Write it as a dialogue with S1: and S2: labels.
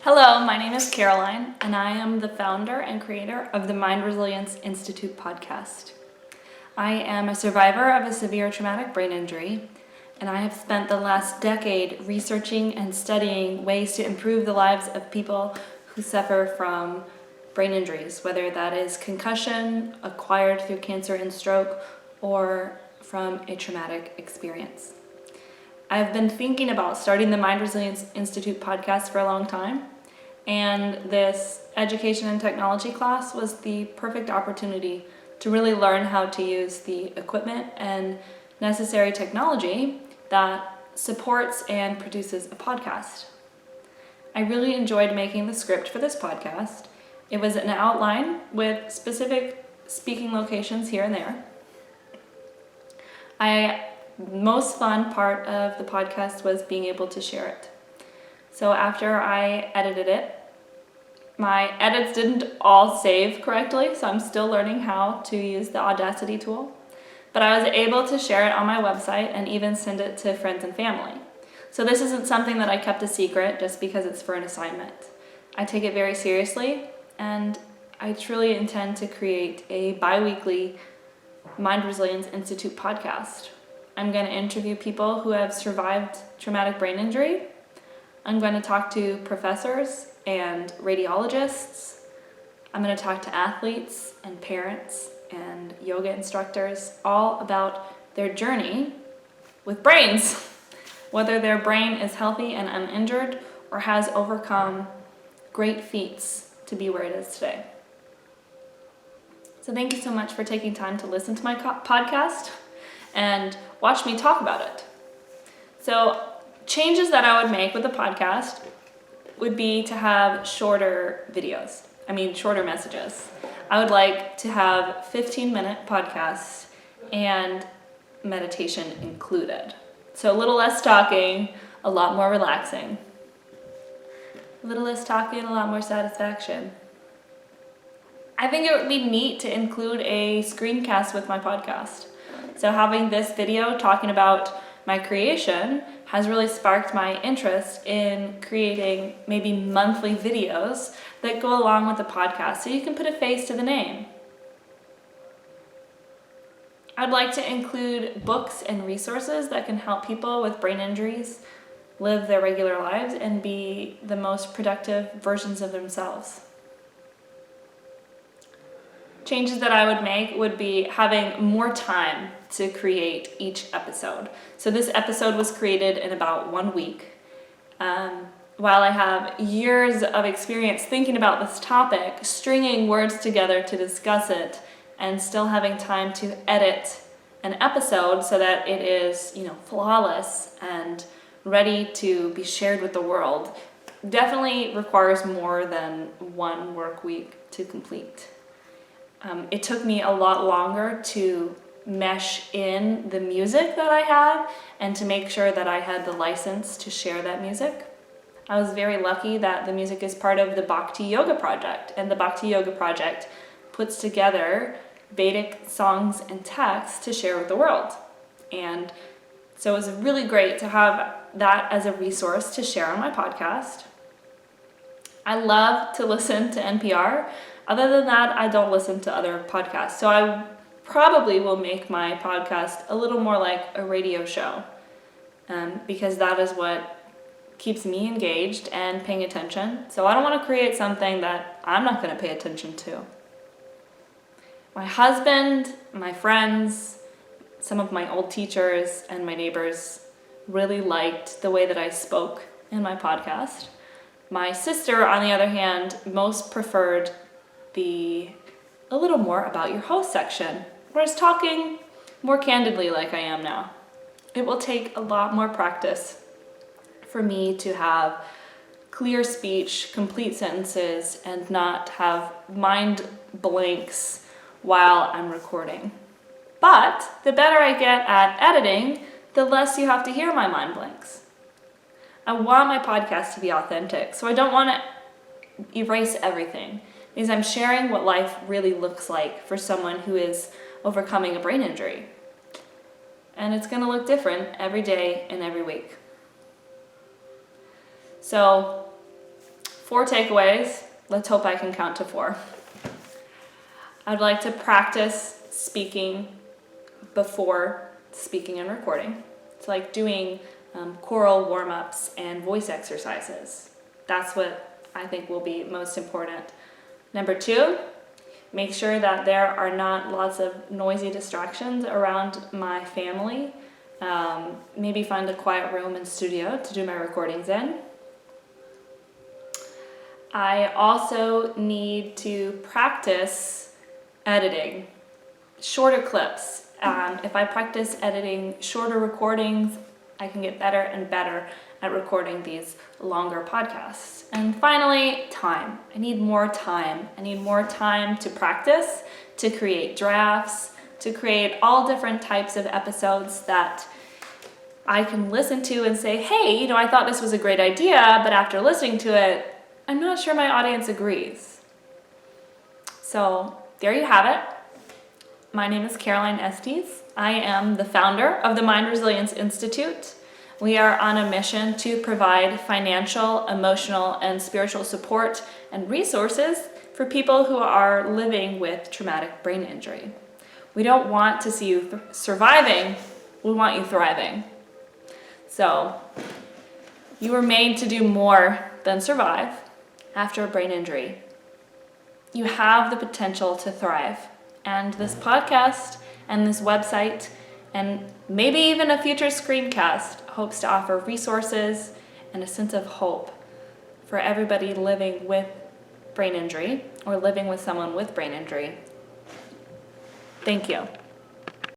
S1: Hello, my name is Caroline, and I am the founder and creator of the Mind Resilience Institute podcast. I am a survivor of a severe traumatic brain injury, and I have spent the last decade researching and studying ways to improve the lives of people who suffer from brain injuries, whether that is concussion acquired through cancer and stroke or from a traumatic experience. I've been thinking about starting the Mind Resilience Institute podcast for a long time, and this education and technology class was the perfect opportunity to really learn how to use the equipment and necessary technology that supports and produces a podcast. I really enjoyed making the script for this podcast. It was an outline with specific speaking locations here and there. Most fun part of the podcast was being able to share it. So after I edited it, my edits didn't all save correctly, so I'm still learning how to use the Audacity tool. But I was able to share it on my website and even send it to friends and family. So this isn't something that I kept a secret just because it's for an assignment. I take it very seriously, and I truly intend to create a bi-weekly Mind Resilience Institute podcast. I'm going to interview people who have survived traumatic brain injury. I'm going to talk to professors and radiologists. I'm going to talk to athletes and parents and yoga instructors all about their journey with brains, whether their brain is healthy and uninjured or has overcome great feats to be where it is today. So thank you so much for taking time to listen to my podcast and watch me talk about it. So changes that I would make with the podcast would be to have shorter messages. I would like to have 15-minute podcasts and meditation included. So a little less talking, a lot more relaxing. A little less talking, a lot more satisfaction. I think it would be neat to include a screencast with my podcast. So having this video talking about my creation has really sparked my interest in creating maybe monthly videos that go along with the podcast so you can put a face to the name. I'd like to include books and resources that can help people with brain injuries live their regular lives and be the most productive versions of themselves. Changes that I would make would be having more time to create each episode. So this episode was created in about 1 week. While I have years of experience thinking about this topic, stringing words together to discuss it, and still having time to edit an episode so that it is, flawless and ready to be shared with the world, definitely requires more than 1 work week to complete. It took me a lot longer to mesh in the music that I have and to make sure that I had the license to share that music. I was very lucky that the music is part of the Bhakti Yoga Project, and the Bhakti Yoga Project puts together Vedic songs and texts to share with the world. And so it was really great to have that as a resource to share on my podcast. I love to listen to NPR. Other than that, I don't listen to other podcasts. So I probably will make my podcast a little more like a radio show, because that is what keeps me engaged and paying attention. So I don't want to create something that I'm not going to pay attention to. My husband, my friends, some of my old teachers, and my neighbors really liked the way that I spoke in my podcast. My sister, on the other hand, most preferred a little more about your host section, whereas talking more candidly like I am now. It will take a lot more practice for me to have clear speech, complete sentences, and not have mind blanks while I'm recording. But the better I get at editing, the less you have to hear my mind blanks. I want my podcast to be authentic, so I don't want to erase everything, because I'm sharing what life really looks like for someone who is overcoming a brain injury. And it's going to look different every day and every week. So 4 takeaways. Let's hope I can count to 4. I'd like to practice speaking before speaking and recording. It's like doing choral warm-ups and voice exercises. That's what I think will be most important. Number 2, make sure that there are not lots of noisy distractions around my family. Maybe find a quiet room and studio to do my recordings in. I also need to practice editing shorter clips. If I practice editing shorter recordings, I can get better and better at recording these longer podcasts. And finally, time. I need more time. I need more time to practice, to create drafts, to create all different types of episodes that I can listen to and say, hey, I thought this was a great idea, but after listening to it, I'm not sure my audience agrees. So there you have it. My name is Caroline Estes. I am the founder of the Mind Resilience Institute. We are on a mission to provide financial, emotional, and spiritual support and resources for people who are living with traumatic brain injury. We don't want to see you surviving, we want you thriving. So, you were made to do more than survive after a brain injury. You have the potential to thrive. And this podcast and this website and maybe even a future screencast hopes to offer resources and a sense of hope for everybody living with brain injury or living with someone with brain injury. Thank you.